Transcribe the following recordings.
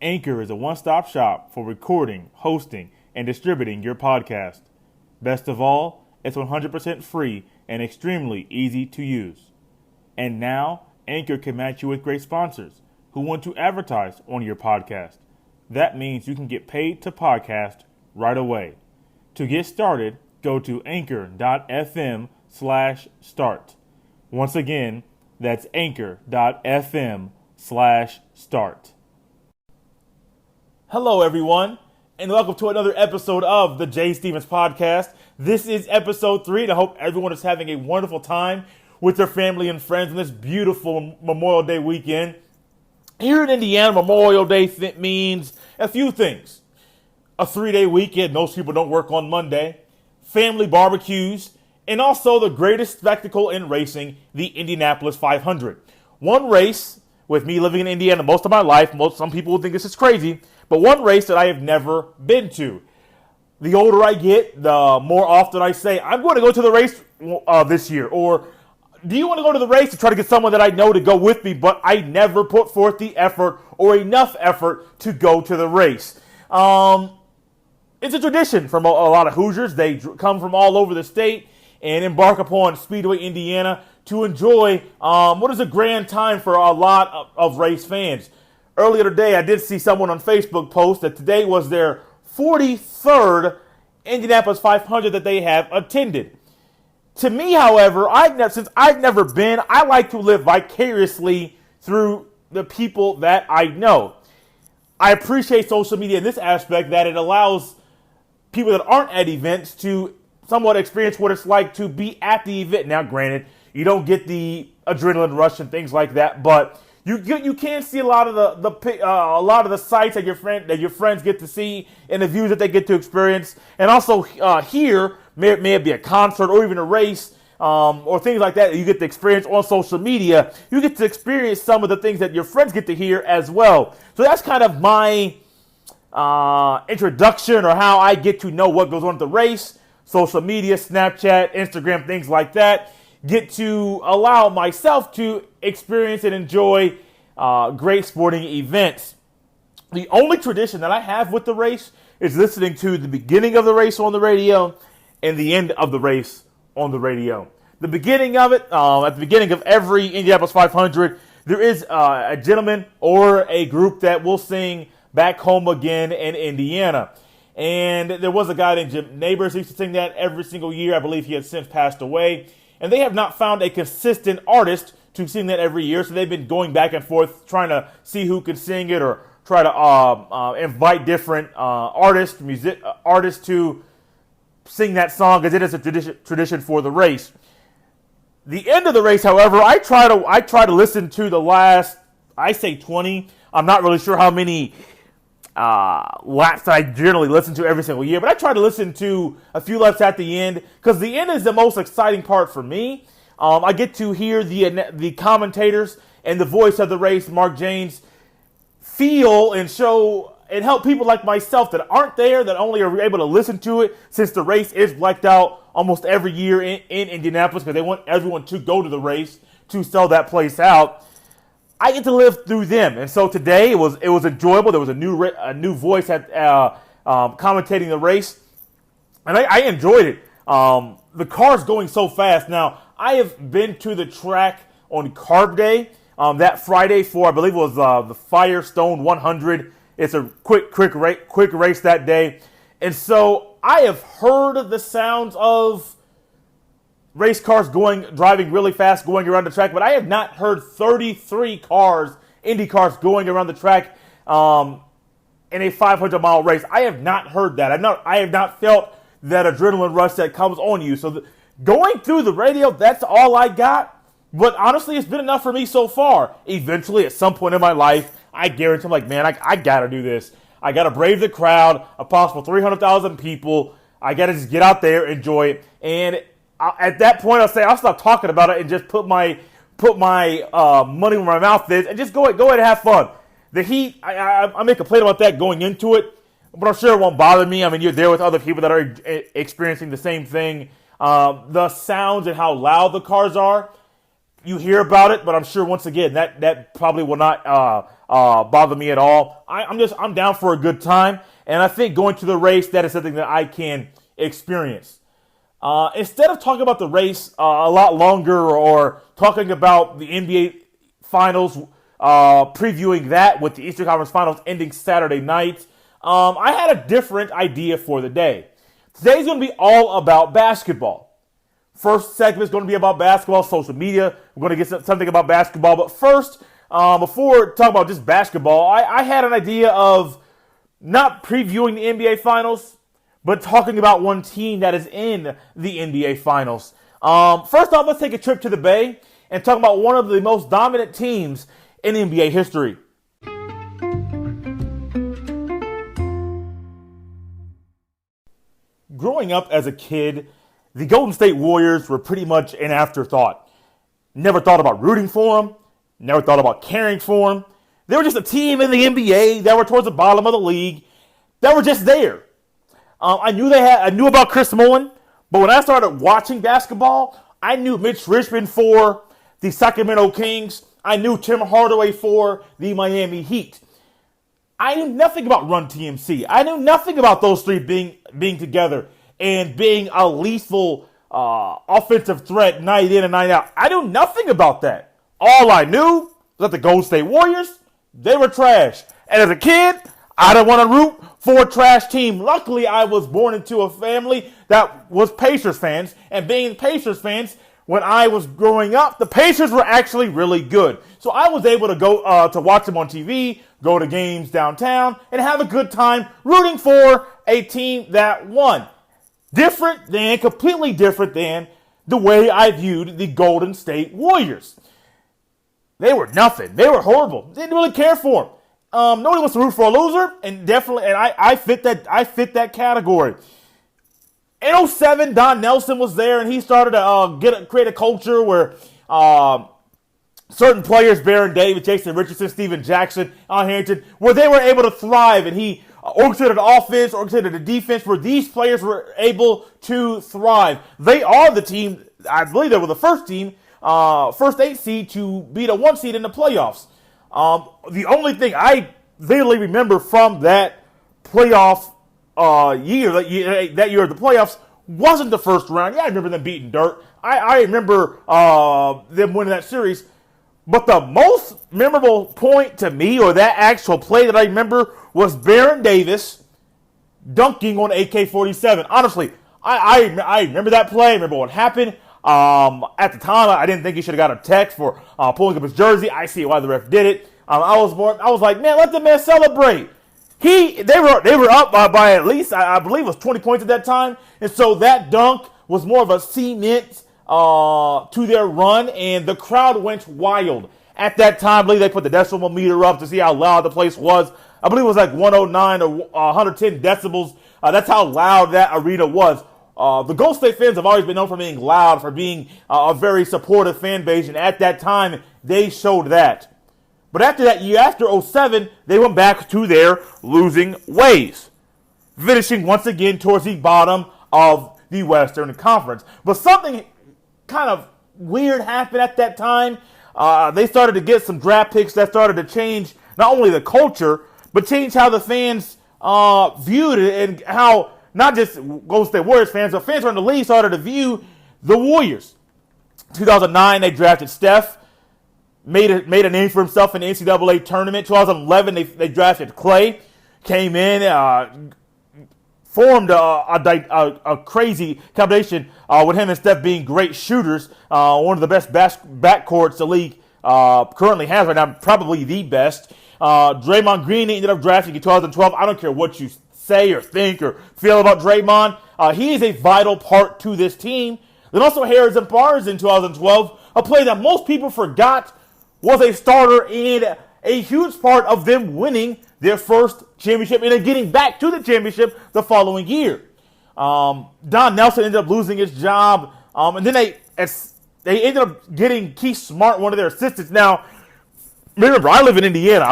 Anchor is a one-stop shop for recording, hosting, and distributing your podcast. Best of all, it's 100% free and extremely easy to use. And now, Anchor can match you with great sponsors who want to advertise on your podcast. That means you can get paid to podcast right away. To get started, go to anchor.fm/start. Once again, that's anchor.fm/start. Hello, everyone, and welcome to another episode of the Jay Stevens Podcast. This is episode 3, and I hope everyone is having a wonderful time with their family and friends on this beautiful Memorial Day weekend. Here in Indiana, Memorial Day means a few things. A 3-day weekend, most people don't work on Monday, family barbecues, and also the greatest spectacle in racing, the Indianapolis 500. One race, with me living in Indiana most of my life, some people will think this is crazy, but one race that I have never been to. The older I get, the more often I say, I'm going to go to the race this year. Or, do you want to go to the race to try to get someone that I know to go with me? But I never put forth the effort or enough effort to go to the race. It's a tradition from a lot of Hoosiers. They come from all over the state and embark upon Speedway, Indiana to enjoy what is a grand time for a lot of race fans. Earlier today, I did see someone on Facebook post that today was their 43rd Indianapolis 500 that they have attended. To me, however, since I've never been, I like to live vicariously through the people that I know. I appreciate social media in this aspect that it allows people that aren't at events to somewhat experience what it's like to be at the event. Now, granted, you don't get the adrenaline rush and things like that, but you can see a lot of the sights that your friends get to see and the views that they get to experience, and also here may it be a concert or even a race or things like that you get to experience on social media. You get to experience some of the things that your friends get to hear as well. So that's kind of my introduction or how I get to know what goes on at the race. Social media, Snapchat, Instagram, things like that. Get to allow myself to experience and enjoy great sporting events. The only tradition that I have with the race is listening to the beginning of the race on the radio and the end of the race on the radio. The beginning of it, at the beginning of every Indianapolis 500, there is a gentleman or a group that will sing Back Home Again in Indiana. And there was a guy named Jim Neighbors who used to sing that every single year. I believe he has since passed away. And they have not found a consistent artist to sing that every year. So they've been going back and forth trying to see who can sing it or try to invite different artists to sing that song, because it is a tradition for the race. The end of the race, however, I try to listen to the last, I say 20. I'm not really sure how many laps that I generally listen to every single year, but I try to listen to a few laps at the end, because the end is the most exciting part for me. I get to hear the commentators and the voice of the race, Mark James, feel and show and help people like myself that aren't there, that only are able to listen to it, since the race is blacked out almost every year in Indianapolis, because they want everyone to go to the race to sell that place out. I get to live through them, and so today it was enjoyable. There was a new voice at commentating the race, and I enjoyed it. The car's going so fast. Now, I have been to the track on Carb Day that Friday for, I believe it was the Firestone 100. It's a quick race that day, and so I have heard the sounds of race cars driving really fast, going around the track, but I have not heard 33 Indy cars going around the track in a 500-mile race. I have not heard that. I have not felt that adrenaline rush that comes on you. So going through the radio, that's all I got. But honestly, it's been enough for me so far. Eventually, at some point in my life, I guarantee I'm like, man, I got to do this. I got to brave the crowd, a possible 300,000 people. I got to just get out there, enjoy it. And at that point, I'll stop talking about it and just put my money where my mouth is and just go ahead and have fun. The heat, I may complain about that going into it, but I'm sure it won't bother me. I mean, you're there with other people that are experiencing the same thing. The sounds and how loud the cars are, you hear about it, but I'm sure once again that probably will not bother me at all. I'm down for a good time, and I think going to the race, that is something that I can experience. Instead of talking about the race a lot longer or talking about the NBA Finals, previewing that with the Eastern Conference Finals ending Saturday night, I had a different idea for the day. Today's going to be all about basketball. First segment is going to be about basketball, social media. We're going to get something about basketball. But first, before talking about just basketball, I had an idea of not previewing the NBA Finals, but talking about one team that is in the NBA Finals. First off, let's take a trip to the Bay and talk about one of the most dominant teams in NBA history. Growing up as a kid, the Golden State Warriors were pretty much an afterthought. Never thought about rooting for them. Never thought about caring for them. They were just a team in the NBA that were towards the bottom of the league that were just there. I knew about Chris Mullin, but when I started watching basketball, I knew Mitch Richmond for the Sacramento Kings. I knew Tim Hardaway for the Miami Heat. I knew nothing about Run TMC. I knew nothing about those three being together and being a lethal offensive threat night in and night out. I knew nothing about that. All I knew was that the Golden State Warriors, they were trash. And as a kid, I didn't want to root for a trash team. Luckily, I was born into a family that was Pacers fans. And being Pacers fans, when I was growing up, the Pacers were actually really good. So I was able to go to watch them on TV, go to games downtown, and have a good time rooting for a team that won. Completely different than the way I viewed the Golden State Warriors. They were nothing. They were horrible. Didn't really care for them. Nobody wants to root for a loser, and I fit that category. In 07, Don Nelson was there, and he started to create a culture where certain players, Baron Davis, Jason Richardson, Steven Jackson, Al Harrington, where they were able to thrive, and he orchestrated offense, orchestrated the defense, where these players were able to thrive. They are the team, I believe they were the first team, first 8 seed to beat a 1 seed in the playoffs. The only thing I vividly remember from that playoff year of the playoffs wasn't the first round. Yeah, I remember them beating Dirk. I remember them winning that series. But the most memorable point to me, or that actual play that I remember, was Baron Davis dunking on AK-47. Honestly, I remember that play. I remember what happened. At the time, I didn't think he should have got a text for pulling up his jersey. I see why the ref did it. I was like, man, let the man celebrate. They were up by at least, I believe it was 20 points at that time. And so that dunk was more of a cement to their run, and the crowd went wild. At that time, I believe they put the decimal meter up to see how loud the place was. I believe it was like 109 or 110 decibels. That's how loud that arena was. The Golden State fans have always been known for being loud, for being a very supportive fan base, and at that time, they showed that. But after that year, after 07, they went back to their losing ways, finishing once again towards the bottom of the Western Conference. But something kind of weird happened at that time. They started to get some draft picks that started to change not only the culture, but change how the fans viewed it, and how not just Golden State Warriors fans, but fans around the league started to view the Warriors. 2009, they drafted Steph, made a name for himself in the NCAA tournament. 2011, they drafted Clay, came in, formed a crazy combination with him and Steph being great shooters. One of the best backcourts the league currently has right now, probably the best. Draymond Green ended up drafting in 2012. I don't care what you say or think or feel about Draymond. He is a vital part to this team. Then also Harrison Barnes in 2012, a player that most people forgot was a starter and a huge part of them winning their first championship and then getting back to the championship the following year. Don Nelson ended up losing his job, and then they ended up getting Keith Smart, one of their assistants. Now, remember, I live in Indiana.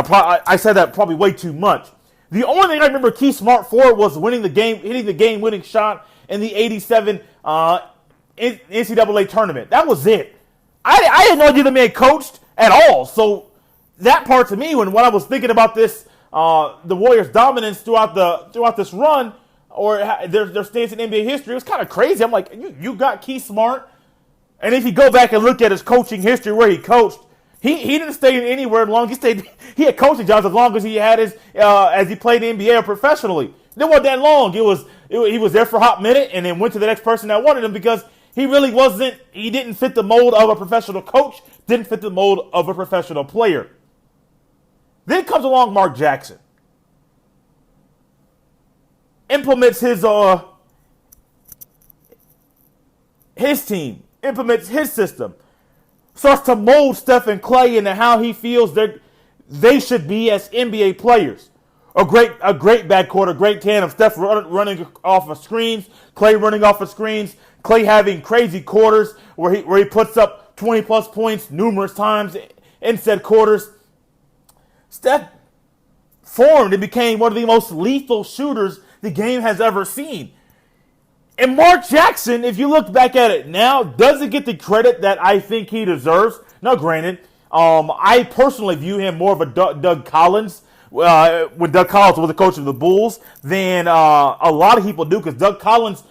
I said that probably way too much. The only thing I remember Keith Smart for was hitting the game-winning shot in the 87 NCAA tournament. That was it. I had no idea the man coached at all. So that part to me, when I was thinking about this, the Warriors' dominance throughout this run, or their stance in NBA history, it was kind of crazy. I'm like, you got Keith Smart, and if you go back and look at his coaching history where he coached, he didn't stay anywhere long. He had coaching jobs as long as he had as he played in the NBA or professionally. It wasn't that long. He was there for a hot minute and then went to the next person that wanted him because he really wasn't. He didn't fit the mold of a professional coach. Didn't fit the mold of a professional player. Then comes along Mark Jackson. Implements his team. Implements his system. Starts to mold Steph and Klay into how he feels they should be as NBA players. A great backcourt, a great tandem. Steph running off of screens, Klay running off of screens, Klay having crazy quarters where he puts up 20-plus points numerous times in said quarters. Steph formed and became one of the most lethal shooters the game has ever seen. And Mark Jackson, if you look back at it now, doesn't get the credit that I think he deserves. Now, granted, I personally view him more of a Doug Collins, when Doug Collins was the coach of the Bulls, than a lot of people do, because Doug Collins,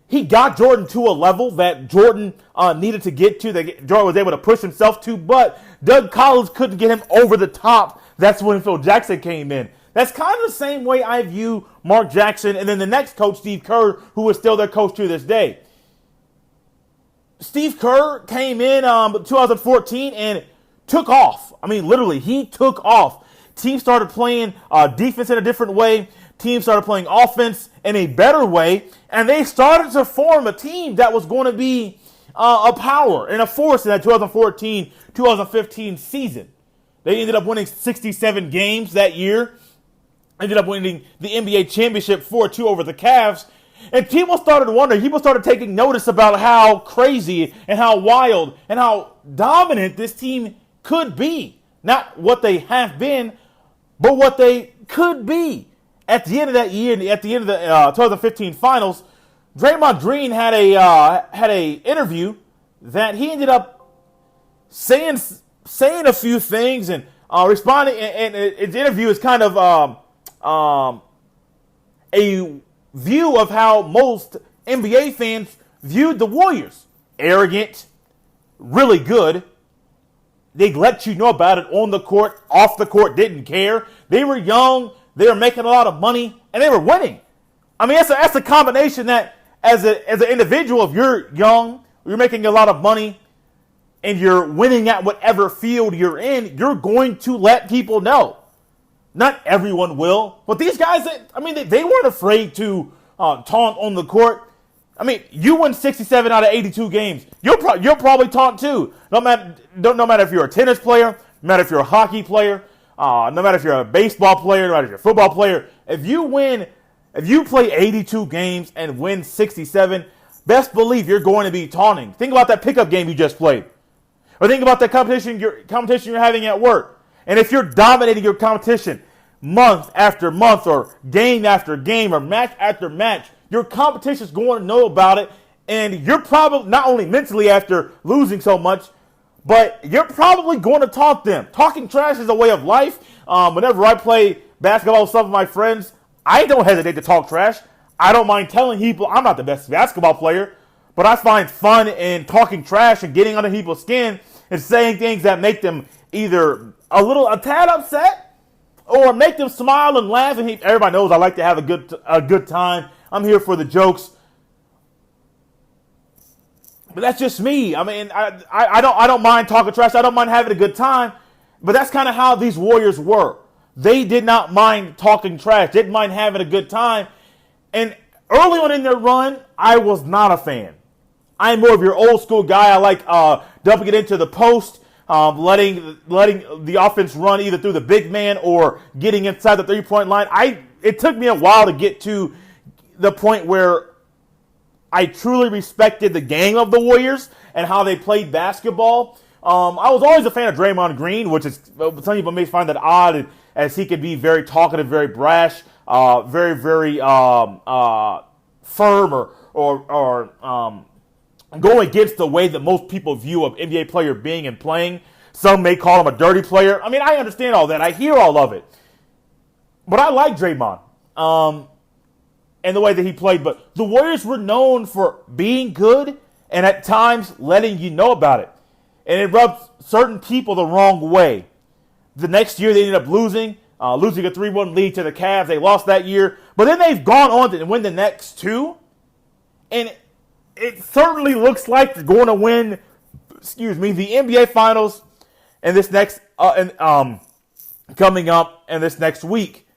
he got Jordan to a level that Jordan needed to get to, that Jordan was able to push himself to, but Doug Collins couldn't get him over the top. That's when Phil Jackson came in. That's kind of the same way I view Mark Jackson and then the next coach, Steve Kerr, who is still their coach to this day. Steve Kerr came in 2014 and took off. I mean, literally, he took off. Teams started playing defense in a different way. Teams started playing offense in a better way. And they started to form a team that was going to be a power and a force in that 2014-2015 season. They ended up winning 67 games that year. Ended up winning the NBA championship 4-2 over the Cavs. And people started wondering, people started taking notice about how crazy and how wild and how dominant this team could be. Not what they have been, but what they could be. At the end of that year, at the end of the 2015 finals, Draymond Green had a interview that he ended up saying a few things and responding. And his interview is kind of a view of how most NBA fans viewed the Warriors. Arrogant, really good. They let you know about it on the court, off the court, didn't care. They were young, they were making a lot of money, and they were winning. I mean, that's a combination that as an individual, if you're young, you're making a lot of money, and you're winning at whatever field you're in, you're going to let people know. Not everyone will, but these guys, they weren't afraid to taunt on the court. I mean, you win 67 out of 82 games. You'll probably taunt too. No matter if you're a tennis player, no matter if you're a hockey player, no matter if you're a baseball player, no matter if you're a football player. If you play 82 games and win 67, best believe you're going to be taunting. Think about that pickup game you just played, or think about that competition you're having at work. And if you're dominating your competition month after month or game after game or match after match, your competition is going to know about it. And you're probably not only mentally after losing so much, but you're probably going to taunt them. Talking trash is a way of life. Whenever I play basketball with some of my friends, I don't hesitate to talk trash. I don't mind telling people I'm not the best basketball player, but I find fun in talking trash and getting under people's skin and saying things that make them either a tad upset, or make them smile and laugh. And everybody knows I like to have a good time. I'm here for the jokes, but that's just me. I mean, I don't mind talking trash. I don't mind having a good time, but that's kind of how these Warriors were. They did not mind talking trash. Didn't mind having a good time. And early on in their run, I was not a fan. I'm more of your old school guy. I like dumping it into the post. Letting the offense run either through the big man or getting inside the 3-point line. It took me a while to get to the point where I truly respected the game of the Warriors and how they played basketball. I was always a fan of Draymond Green, which is some people may find that odd, as he could be very talkative, very brash, very firm, or go against the way that most people view an NBA player being and playing. Some may call him a dirty player. I mean, I understand all that. I hear all of it. But I like Draymond and the way that he played. But the Warriors were known for being good and at times letting you know about it. And it rubbed certain people the wrong way. The next year they ended up losing a 3-1 lead to the Cavs. They lost that year. But then they've gone on to win the next two. And it certainly looks like they're going to win, the NBA Finals and this next coming up in this next week.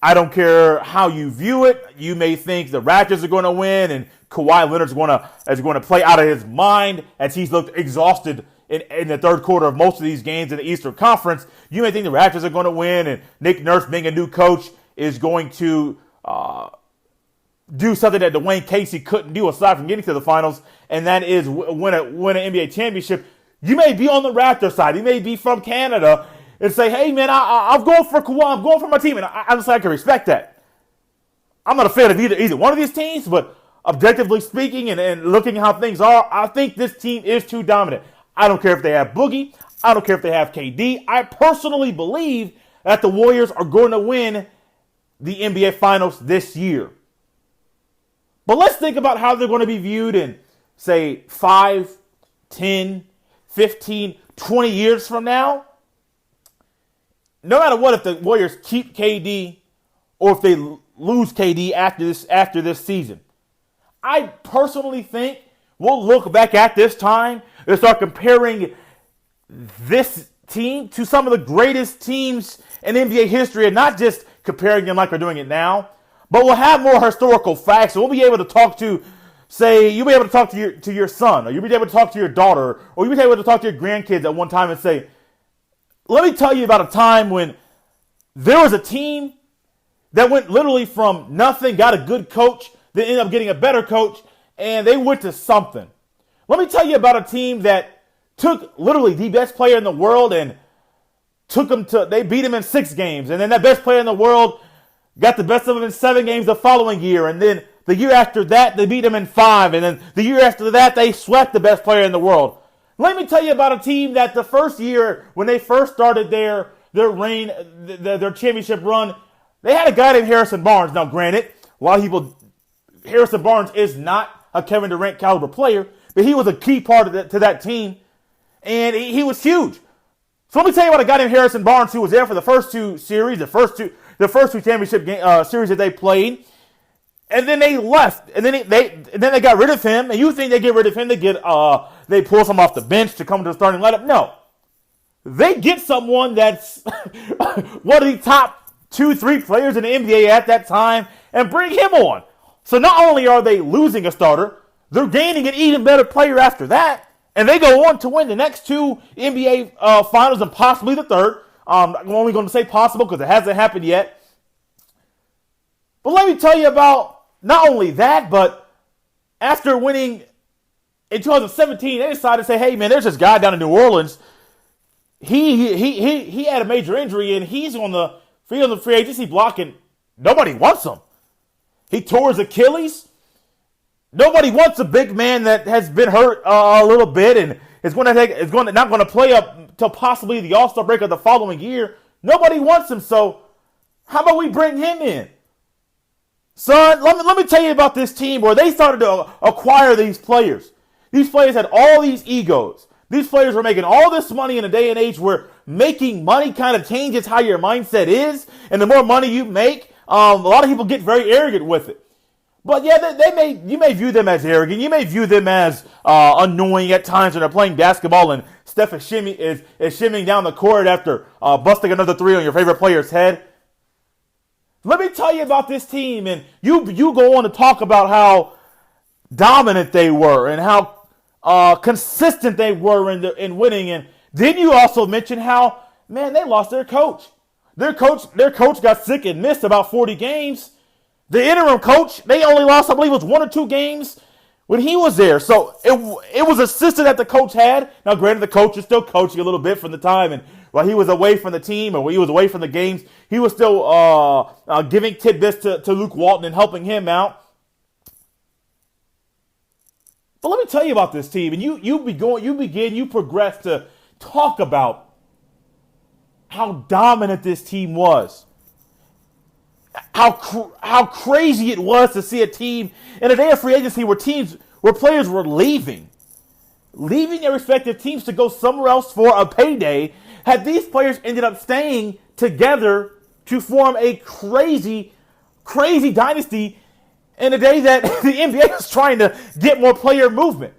I don't care how you view it. You may think the Raptors are going to win and Kawhi Leonard is going to play out of his mind as he's looked exhausted in the third quarter of most of these games in the Eastern Conference. You may think the Raptors are going to win and Nick Nurse, being a new coach, is going to do something that Dwayne Casey couldn't do aside from getting to the finals, and that is win an NBA championship. You may be on the Raptors side. You may be from Canada and say, hey, man, I'm going for Kawhi. I'm going for my team. And I can respect that. I'm not a fan of either one of these teams, but objectively speaking and looking at how things are, I think this team is too dominant. I don't care if they have Boogie. I don't care if they have KD. I personally believe that the Warriors are going to win the NBA Finals this year. But let's think about how they're going to be viewed in, say, 5, 10, 15, 20 years from now. No matter what, if the Warriors keep KD or if they lose KD after this season, I personally think we'll look back at this time and start comparing this team to some of the greatest teams in NBA history, and not just comparing them like we're doing it now, but we'll have more historical facts. So we'll be able to talk to, say, you'll be able to talk to your son, or you'll be able to talk to your daughter, or you'll be able to talk to your grandkids at one time and say, let me tell you about a time when there was a team that went literally from nothing, got a good coach, then ended up getting a better coach, and they went to something. Let me tell you about a team that took literally the best player in the world and they beat him in 6 games. And then that best player in the world got the best of him in 7 games the following year. And then the year after that, they beat him in 5. And then the year after that, they swept the best player in the world. Let me tell you about a team that the first year, when they first started their reign, their championship run, they had a guy named Harrison Barnes. Now, granted, a lot of people, Harrison Barnes is not a Kevin Durant caliber player, but he was a key part of to that team, and he was huge. So let me tell you about a guy named Harrison Barnes who was there for the first 2 series, the first two championship series that they played, and then they left, and then they got rid of him. And you think they get rid of him? They pull someone off the bench to come to the starting lineup? No, they get someone that's one of the top 2-3 players in the NBA at that time and bring him on. So not only are they losing a starter, they're gaining an even better player after that. And they go on to win the next 2 NBA finals and possibly the third. I'm only going to say possible because it hasn't happened yet. But let me tell you about not only that, but after winning in 2017, they decided to say, hey, man, there's this guy down in New Orleans. He had a major injury, and he's on the field of free agency block, and nobody wants him. He tore his Achilles. Nobody wants a big man that has been hurt a little bit and not going to play up till possibly the All-Star break of the following year. Nobody wants him, so how about we bring him in? Son, let me tell you about this team where they started to acquire these players. These players had all these egos. These players were making all this money in a day and age where making money kind of changes how your mindset is, and the more money you make, a lot of people get very arrogant with it. But yeah, you may view them as arrogant. You may view them as annoying at times when they're playing basketball and Steph is shimmying down the court after busting another 3 on your favorite player's head. Let me tell you about this team, and you go on to talk about how dominant they were and how consistent they were in winning. And then you also mention how, man, they lost their coach. Their coach got sick and missed about 40 games. The interim coach, they only lost, I believe, it was 1 or 2 games when he was there. So it was a system that the coach had. Now, granted, the coach is still coaching a little bit from the time, and while he was away from the team or when he was away from the games, he was still giving tidbits to Luke Walton and helping him out. But let me tell you about this team, and you progress to talk about how dominant this team was. How crazy it was to see a team in a day of free agency where players were leaving their respective teams to go somewhere else for a payday. Had these players ended up staying together to form a crazy dynasty in a day that the NBA is trying to get more player movement.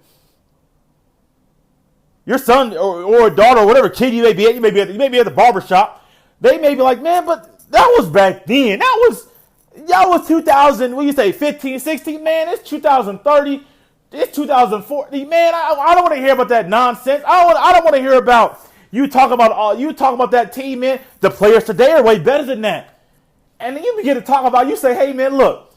Your son or daughter or whatever kid you may be at, you may be at the barbershop. They may be like, man, but that was back then. That was 2000, what do you say, 15, 16? Man, it's 2030. It's 2040. Man, I don't want to hear about that nonsense. I don't want to hear about you talking about that team, man. The players today are way better than that. And then you begin to talk about, you say, hey, man, look,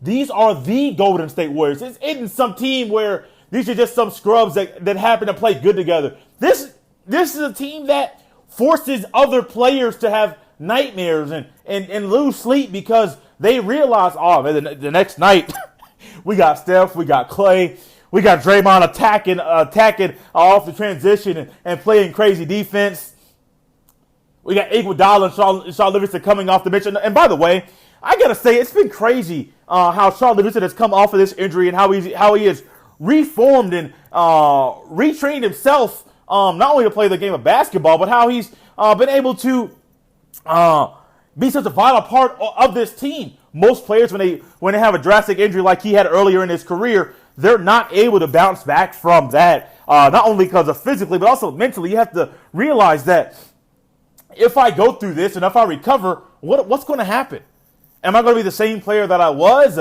these are the Golden State Warriors. It isn't some team where these are just some scrubs that happen to play good together. This is a team that forces other players to have nightmares and lose sleep because they realize, oh, man, the next night we got Steph, we got Clay, we got Draymond attacking off the transition and playing crazy defense. We got Iguodala and Shaw Livingston coming off the bench. And by the way, I gotta say, it's been crazy how Shaw Livingston has come off of this injury and how he has reformed and retrained himself not only to play the game of basketball, but how he's been able to be such a vital part of this team. Most players, when they have a drastic injury like he had earlier in his career, they're not able to bounce back from that. Not only because of physically, but also mentally. You have to realize that if I go through this and if I recover, what's going to happen? Am I going to be the same player that I was?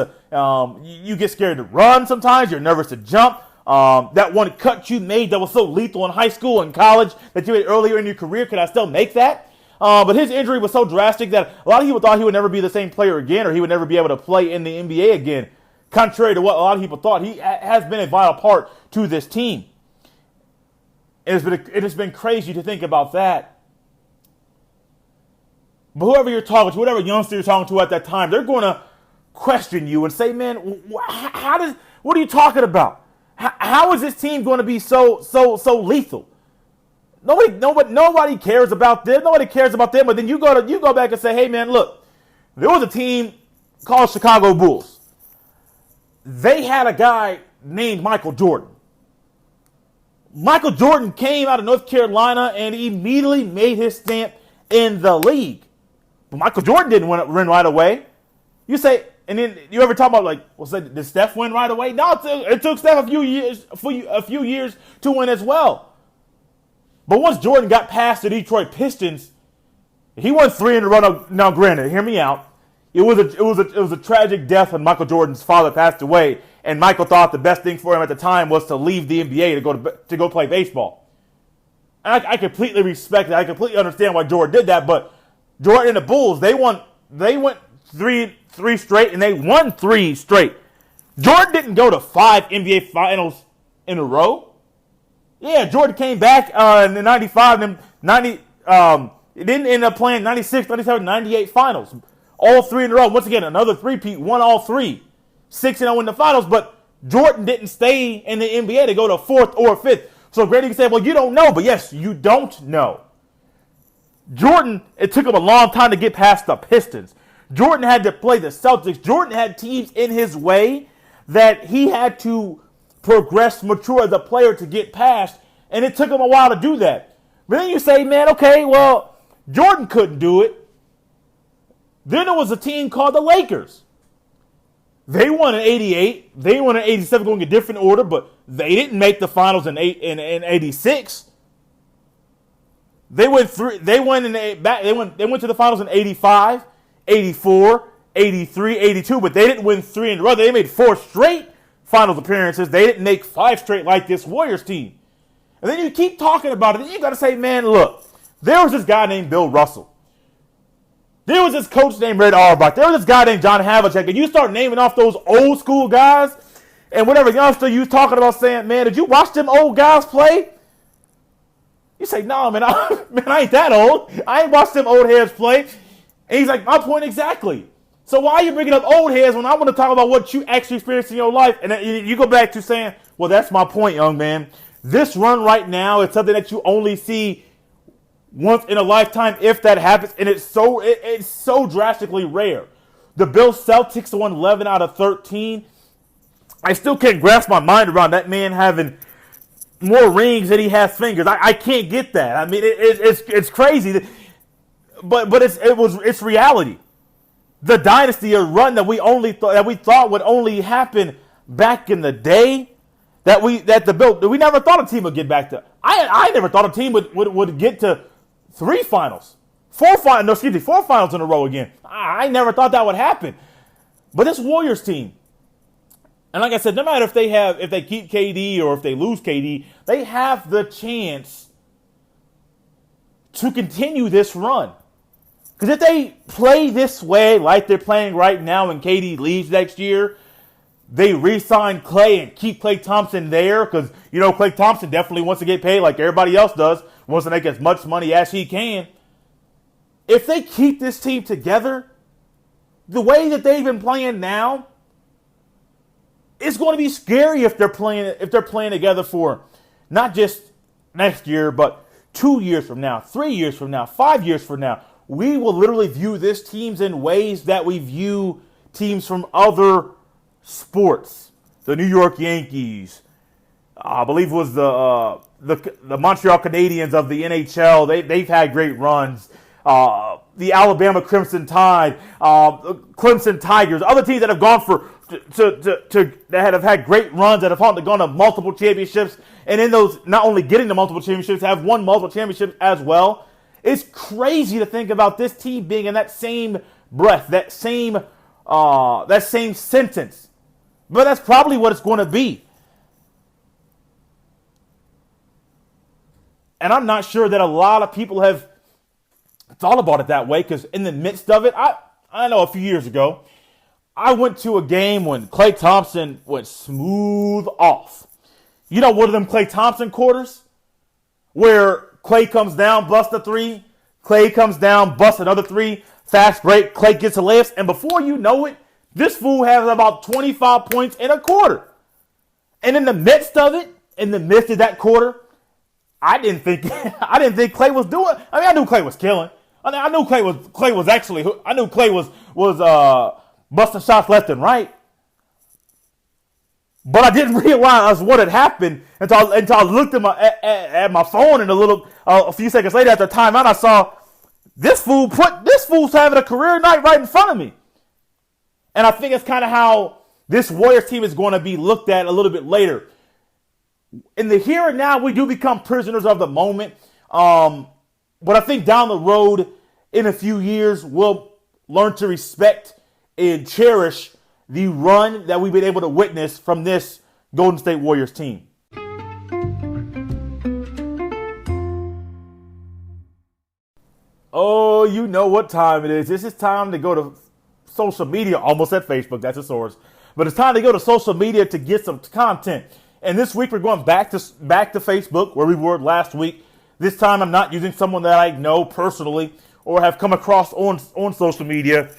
You get scared to run sometimes. You're nervous to jump. That one cut you made that was so lethal in high school and college that you made earlier in your career, can I still make that? But his injury was so drastic that a lot of people thought he would never be the same player again, or he would never be able to play in the NBA again. Contrary to what a lot of people thought, he has been a vital part to this team. It has been crazy to think about that. But whoever you're talking to, whatever youngster you're talking to at that time, they're going to question you and say, man, what are you talking about? How is this team going to be so lethal? Nobody cares about them. Nobody cares about them. But then you go back and say, hey, man, look, there was a team called Chicago Bulls. They had a guy named Michael Jordan. Michael Jordan came out of North Carolina and immediately made his stamp in the league. But Michael Jordan didn't win right away. You say, and then you ever talk about did Steph win right away? No, it took Steph a few years to win as well. But once Jordan got past the Detroit Pistons, he won 3 in a row. Now, granted, hear me out. It was a tragic death when Michael Jordan's father passed away, and Michael thought the best thing for him at the time was to leave the NBA to go play baseball. And I completely respect that. I completely understand why Jordan did that. But Jordan and the Bulls, they went three straight, and they won 3 straight. Jordan didn't go to 5 NBA finals in a row. Yeah, Jordan came back in the 95 and 90. It didn't end up playing 96, 97, 98 finals. All 3 in a row. Once again, another three-peat, won all 3. 6-0 in the finals, but Jordan didn't stay in the NBA to go to 4th or 5th. So Grady can say, well, you don't know. But yes, you don't know. Jordan, it took him a long time to get past the Pistons. Jordan had to play the Celtics. Jordan had teams in his way that he had to progress, mature as a player to get past. And it took him a while to do that. But then you say, man, okay, well, Jordan couldn't do it. Then there was a team called the Lakers. They won in 88. They won in 87, going in a different order, but they didn't make the finals in 86. They went to the finals in 85, 84, 83, 82, but they didn't win 3 in a row. They made 4 straight finals appearances. They didn't make 5 straight like this Warriors team. And then you keep talking about it, and you got to say, man, look, there was this guy named Bill Russell. There was this coach named Red Auerbach. There was this guy named John Havlicek. And you start naming off those old school guys, and whatever youngster you talking about saying, man, did you watch them old guys play? You say, no, man, I ain't that old. I ain't watched them old heads play. And he's like, my point exactly. So why are you bringing up old heads when I want to talk about what you actually experienced in your life? And then you go back to saying, well, that's my point, young man. This run right now is something that you only see once in a lifetime, if that happens, and it's so drastically rare. The Bills Celtics won 11 out of 13. I still can't grasp my mind around that man having more rings than he has fingers. I can't get that. I mean, it's crazy, but it's reality. The dynasty, a run that we thought would only happen back in the day, we never thought a team would get back to. I never thought a team would get to 3 finals, 4 finals in a row again. I never thought that would happen. But this Warriors team, and like I said, no matter if they keep KD or if they lose KD, they have the chance to continue this run. Because if they play this way, like they're playing right now, and KD leaves next year, they re-sign Klay and keep Klay Thompson there. Because, Klay Thompson definitely wants to get paid like everybody else does, wants to make as much money as he can. If they keep this team together, the way that they've been playing now, it's going to be scary if they're playing together for not just next year, but 2 years from now, 3 years from now, 5 years from now. We will literally view this teams in ways that we view teams from other sports. The New York Yankees, I believe it was the Montreal Canadiens of the NHL. They've had great runs. The Alabama Crimson Tide, Clemson Tigers, other teams that have gone that have had great runs, that have gone to multiple championships, and in those, not only getting to multiple championships, have won multiple championships as well. It's crazy to think about this team being in that same breath, that same sentence. But that's probably what it's going to be. And I'm not sure that a lot of people have thought about it that way, because in the midst of it, I know a few years ago, I went to a game when Klay Thompson went smooth off. One of them Klay Thompson quarters where Klay comes down, busts a 3. Klay comes down, busts another 3. Fast break, Klay gets a layup. And before you know it, this fool has about 25 points in a quarter. And in the midst of that quarter, I didn't think Klay was doing. I mean, I knew Klay was killing. I knew Klay was busting shots left and right. But I didn't realize what had happened until I looked at my phone, and a few seconds later after timeout, I saw this fool's having a career night right in front of me. And I think it's kind of how this Warriors team is going to be looked at a little bit later. In the here and now, we do become prisoners of the moment. But I think down the road, in a few years, we'll learn to respect and cherish the run that we've been able to witness from this Golden State Warriors team. Oh, you know what time it is. This is time to go to social media. Almost at Facebook, that's a source. But it's time to go to social media to get some content. And this week we're going back to Facebook, where we were last week. This time I'm not using someone that I know personally or have come across on social media.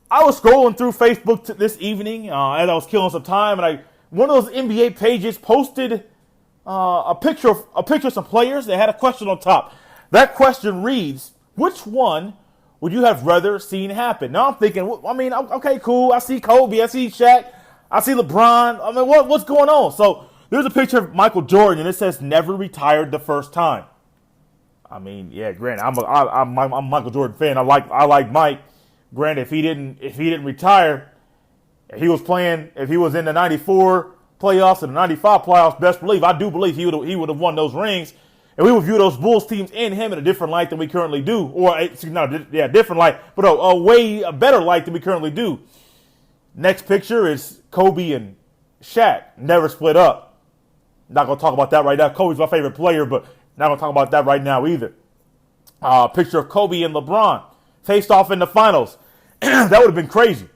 I was scrolling through Facebook this evening as I was killing some time, and one of those NBA pages posted a picture of some players. They had a question on top. That question reads, which one would you have rather seen happen? Now I'm thinking, okay, cool. I see Kobe, I see Shaq, I see LeBron. I mean, what's going on? So there's a picture of Michael Jordan, and it says never retired the first time. I mean, yeah, granted, I'm a Michael Jordan fan. I like Mike. Granted, if he didn't retire, if he was in the 94 playoffs and the 95 playoffs, best believe, I do believe he would have won those rings. And we would view those Bulls teams and him in a different light than we currently do. Different light, but a way better light than we currently do. Next picture is Kobe and Shaq. Never split up. Not going to talk about that right now. Kobe's my favorite player, but not going to talk about that right now either. Picture of Kobe and LeBron faced off in the finals. That would have been crazy.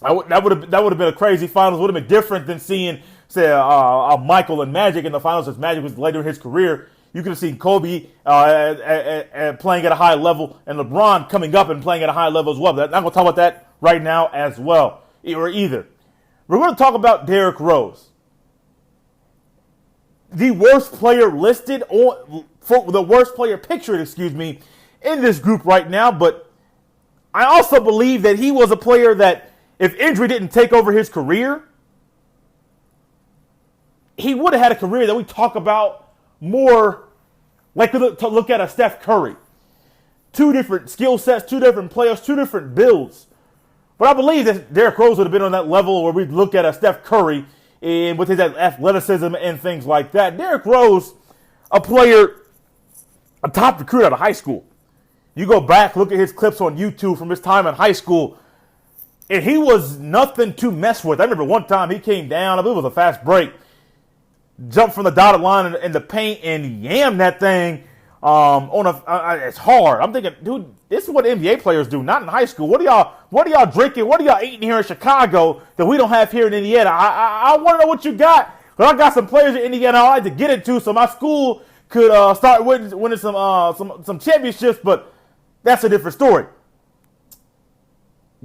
That would have been a crazy finals. Would have been different than seeing, say, Michael and Magic in the finals, as Magic was later in his career. You could have seen Kobe playing at a high level, and LeBron coming up and playing at a high level as well. But I'm going to talk about that right now as well, or either. We're going to talk about Derrick Rose. the worst player listed on for the worst player pictured, in this group right now. But I also believe that he was a player that, if injury didn't take over his career, he would have had a career that we talk about more like to look at a Steph Curry. Two different skill sets, two different players, two different builds. But I believe that Derrick Rose would have been on that level where we look at a Steph Curry and with his athleticism and things like that. Derrick Rose, a player, a top recruit out of high school. You go back, look at his clips on YouTube from his time in high school, and he was nothing to mess with. I remember one time he came down, I believe it was a fast break, jumped from the dotted line in the paint and yammed that thing it's hard. I'm thinking, dude, this is what NBA players do, not in high school. What are y'all drinking? What are y'all eating here in Chicago that we don't have here in Indiana? I want to know what you got. But I got some players in Indiana I like to get into, so my school could start winning some championships. But that's a different story.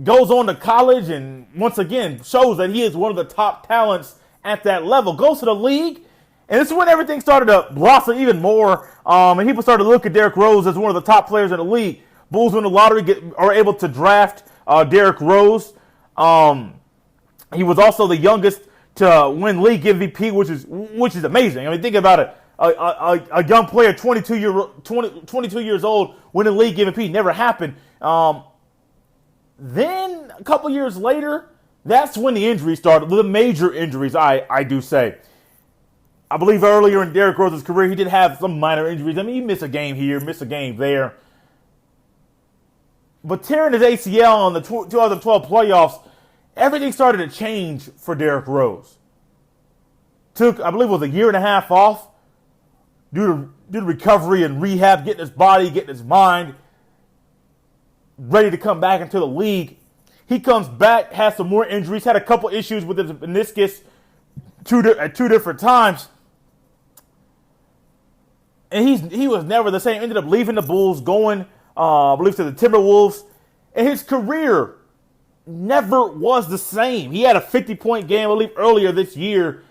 Goes on to college and once again shows that he is one of the top talents at that level. Goes to the league. And this is when everything started to blossom even more. And people started to look at Derrick Rose as one of the top players in the league. Bulls win the lottery, are able to draft Derrick Rose. He was also the youngest to win league MVP, which is amazing. I mean, think about it. A young player, 22 years old, winning league MVP, never happened. Then a couple years later, that's when the injuries started. The major injuries, I do say. I believe earlier in Derrick Rose's career, he did have some minor injuries. I mean, he missed a game here, missed a game there. But tearing his ACL in the 2012 playoffs, everything started to change for Derrick Rose. Took, I believe it was a year and a half off due to recovery and rehab, getting his body, getting his mind ready to come back into the league. He comes back, has some more injuries, had a couple issues with his meniscus at two different times. And he was never the same. Ended up leaving the Bulls, going, I believe, to the Timberwolves. And his career never was the same. He had a 50-point game, I believe, earlier this year.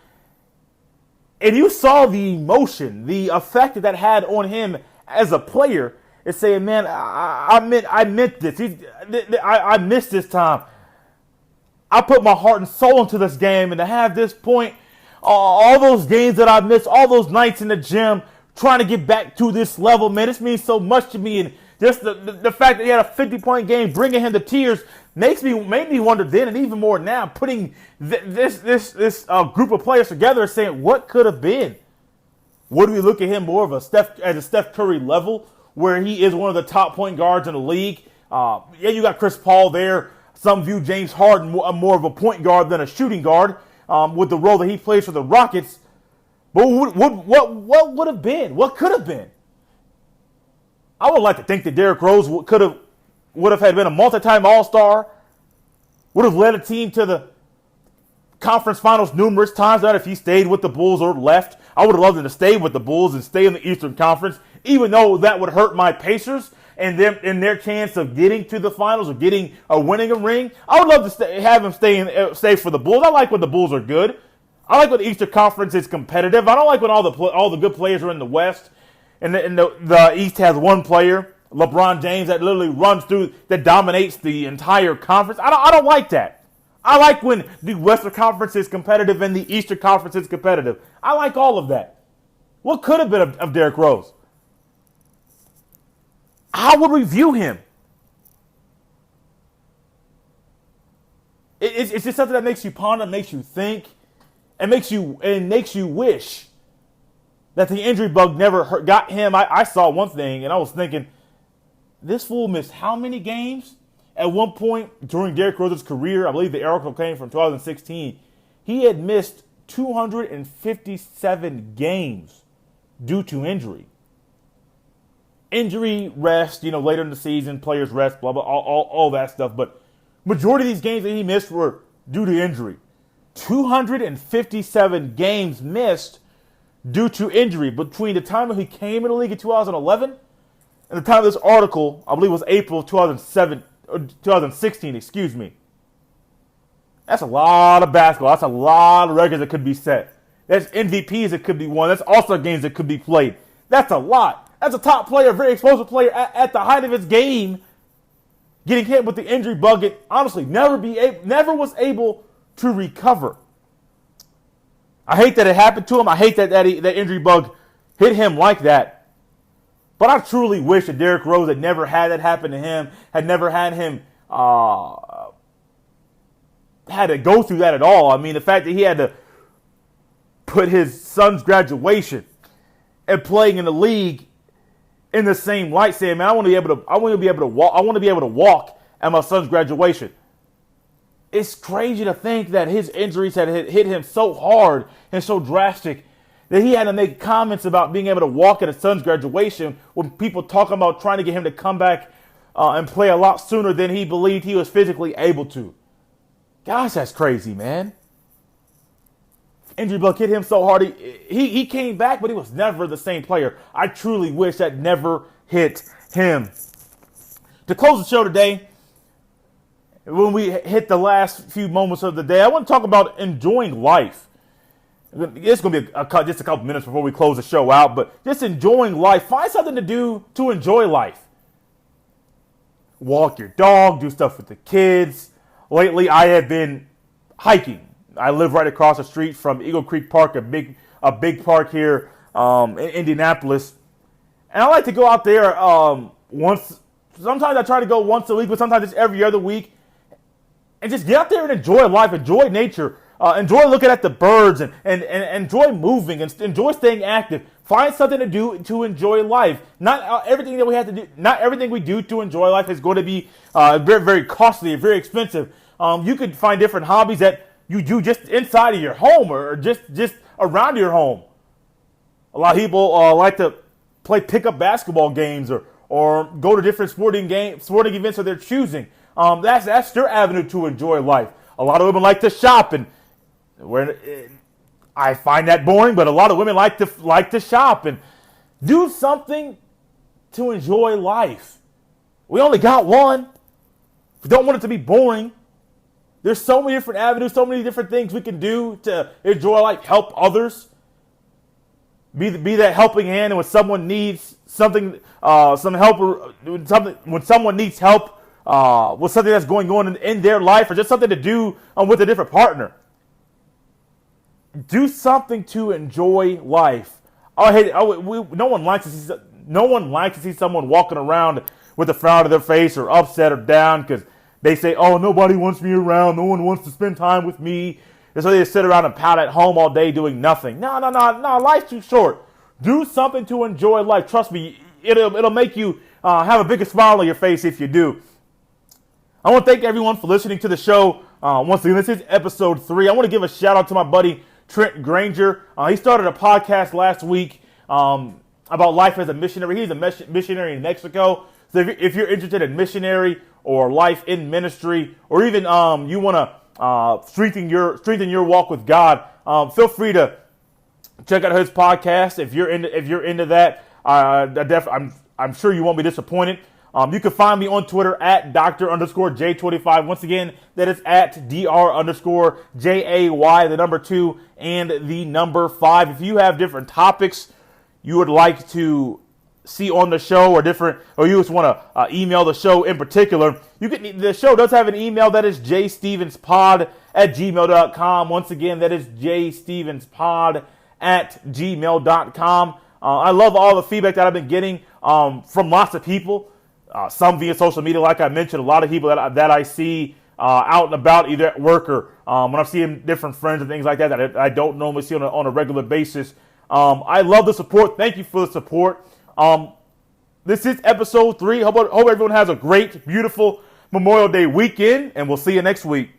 And you saw the emotion, the effect that had on him as a player. It's saying, man, I meant this. I missed this time. I put my heart and soul into this game. And to have this point, all those games that I missed, all those nights in the gym, trying to get back to this level, man, this means so much to me. And just the fact that he had a 50-point game, bringing him to tears, made me wonder then, and even more now, putting this group of players together and saying, what could have been? Would we look at him more of a Steph Curry level, where he is one of the top point guards in the league? You got Chris Paul there. Some view James Harden more of a point guard than a shooting guard, with the role that he plays for the Rockets. But what would have been? What could have been? I would like to think that Derrick Rose would have been a multi-time All-Star, would have led a team to the conference finals numerous times. That if he stayed with the Bulls or left, I would have loved him to stay with the Bulls and stay in the Eastern Conference, even though that would hurt my Pacers and them in their chance of getting to the finals or winning a ring. I would love to have him stay for the Bulls. I like when the Bulls are good. I like when the Eastern Conference is competitive. I don't like when all the good players are in the West and the East has one player, LeBron James, that literally runs through, that dominates the entire conference. I don't like that. I like when the Western Conference is competitive and the Eastern Conference is competitive. I like all of that. What could have been of Derrick Rose? How would we view him? It's just something that makes you ponder, makes you think. It makes you wish that the injury bug never got him. I saw one thing, and I was thinking, this fool missed how many games? At one point during Derrick Rose's career, I believe the article came from 2016, he had missed 257 games due to injury. Injury, rest, later in the season, players rest, blah, blah, all that stuff. But majority of these games that he missed were due to injury. 257 games missed due to injury between the time that he came in the league in 2011 and the time of this article, I believe it was April 2016, excuse me. That's a lot of basketball. That's a lot of records that could be set. That's MVPs that could be won. That's All-Star games that could be played. That's a lot. That's a top player, very explosive player at the height of his game, getting hit with the injury bug and honestly never was able to recover. I hate that it happened to him. I hate that injury bug hit him like that. But I truly wish that Derrick Rose had never had that happen to him, had never had him had to go through that at all. I mean, the fact that he had to put his son's graduation and playing in the league in the same light, saying, "Man, I want to be able to walk at my son's graduation." It's crazy to think that his injuries had hit him so hard and so drastic that he had to make comments about being able to walk at his son's graduation when people talking about trying to get him to come back and play a lot sooner than he believed he was physically able to. Gosh, that's crazy, man. Injury bug hit him so hard. He came back, but he was never the same player. I truly wish that never hit him. To close the show today, when we hit the last few moments of the day, I want to talk about enjoying life. It's going to be just a couple minutes before we close the show out, but just enjoying life. Find something to do to enjoy life. Walk your dog, do stuff with the kids. Lately, I have been hiking. I live right across the street from Eagle Creek Park, a big park here in Indianapolis. And I like to go out there once. Sometimes I try to go once a week, but sometimes it's every other week. And just get out there and enjoy life, enjoy nature, enjoy looking at the birds, and enjoy moving, and enjoy staying active. Find something to do to enjoy life. Not everything that we have to do. Not everything we do to enjoy life is going to be very, very costly and very expensive. You could find different hobbies that you do just inside of your home or just around your home. A lot of people like to play pickup basketball games or go to different sporting events of their choosing. That's their avenue to enjoy life. A lot of women like to shop, and I find that boring, but a lot of women like to shop and do something to enjoy life. We only got one. We don't want it to be boring. There's so many different avenues, so many different things we can do to enjoy life, help others. Be that helping hand, and when someone needs something, some help, when someone needs help with something that's going on in their life, or just something to do with a different partner. Do something to enjoy life. No one likes to see someone walking around with a frown on their face or upset or down because they say, "Oh, nobody wants me around. No one wants to spend time with me." And so they just sit around and pout at home all day doing nothing. No. Life's too short. Do something to enjoy life. Trust me, it'll make you have a bigger smile on your face if you do. I want to thank everyone for listening to the show. Once again, this is episode 3. I want to give a shout out to my buddy Trent Granger. He started a podcast last week about life as a missionary. He's a missionary in Mexico. So if you're interested in missionary or life in ministry, or even you want to strengthen your walk with God, feel free to check out his podcast. If you're into that, I'm sure you won't be disappointed. You can find me on Twitter at Dr_J25. Once again, that is at Dr_JAY, the number 2 and the number 5. If you have different topics you would like to see on the show, or you just want to email the show in particular, the show does have an email. That is jstevenspod@gmail.com. Once again, that is jstevenspod@gmail.com. I love all the feedback that I've been getting from lots of people. Some via social media, like I mentioned, a lot of people that I see out and about, either at work or when I'm seeing different friends and things like that I don't normally see on a regular basis. I love the support. Thank you for the support. This is episode 3. Hope everyone has a great, beautiful Memorial Day weekend, and we'll see you next week.